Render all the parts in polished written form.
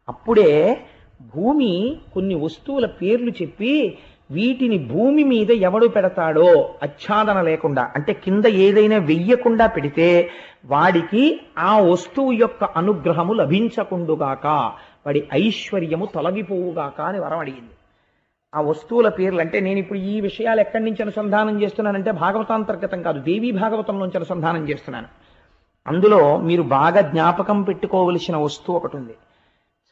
అప్పుడే భూమి కొన్ని వస్తువుల పేర్లు చెప్పి వీటిని భూమి మీద ఎవడు పెడతాడో ఆచ్ఛాదన లేకుండా, అంటే కింద ఏదైనా వెయ్యకుండా పెడితే వాడికి ఆ వస్తువు యొక్క అనుగ్రహము లభించకుండుగాక, వాడి ఐశ్వర్యము తొలగిపోవుగాక అని వరం అడిగింది. ఆ వస్తువుల పేర్లు అంటే నేను ఇప్పుడు ఈ విషయాలు ఎక్కడి నుంచి అనుసంధానం చేస్తున్నానంటే భాగవతాంతర్గతం కాదు, దేవీ భాగవతంలోంచి అనుసంధానం చేస్తున్నాను. అందులో మీరు బాగా జ్ఞాపకం పెట్టుకోవలసిన వస్తువు ఒకటి ఉంది.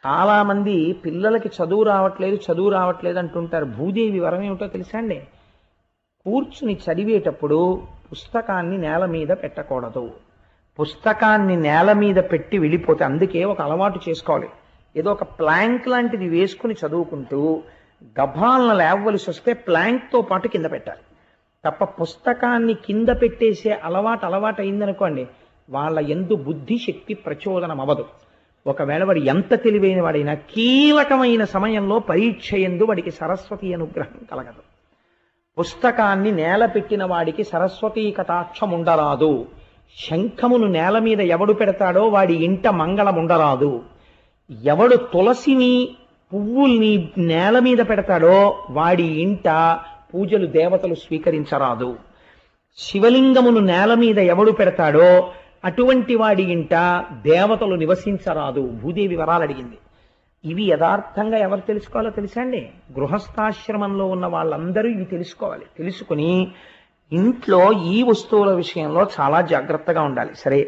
చాలా మంది పిల్లలకి చదువు రావట్లేదు అంటుంటారు. భూదేవి వరం ఏమిటో తెలుసా అండి? కూర్చుని చదివేటప్పుడు పుస్తకాన్ని నేల మీద పెట్టకూడదు. పుస్తకాన్ని నేల మీద పెట్టి వెళ్ళిపోతే, అందుకే ఒక అలవాటు చేసుకోవాలి. ఏదో ఒక ప్లాంక్ లాంటిది వేసుకుని చదువుకుంటూ గభాలను లేవవలసి వస్తే ప్లాంక్తో పాటు కింద పెట్టాలి తప్ప పుస్తకాన్ని కింద పెట్టేసే అలవాటు అయిందనుకోండి, వాళ్ళ యందు బుద్ధి శక్తి ప్రచోదనం అవ్వదు. ఒకవేళ వాడు ఎంత తెలివైన వాడైనా కీలకమైన సమయంలో పరీక్ష యందు వాడికి సరస్వతి అనుగ్రహం కలగదు. పుస్తకాన్ని నేల పెట్టిన వాడికి సరస్వతీ కటాక్షం ఉండరాదు. శంఖమును నేల మీద ఎవడు పెడతాడో వాడి ఇంట మంగళం ఉండరాదు. ఎవడు తులసిని పువ్వుల్ని నేల మీద పెడతాడో వాడి ఇంట పూజలు దేవతలు స్వీకరించరాదు. శివలింగమును నేల మీద ఎవడు పెడతాడో అటువంటి వాడి ఇంట దేవతలు నివసించరాదు. భూదేవి వరాలు అడిగింది. ఇవి యథార్థంగా ఎవరు తెలుసుకోవాలో తెలుసా అండి? గృహస్థాశ్రమంలో ఉన్న వాళ్ళందరూ ఇవి తెలుసుకోవాలి. తెలుసుకుని ఇంట్లో ఈ వస్తువుల విషయంలో చాలా జాగ్రత్తగా ఉండాలి. సరే.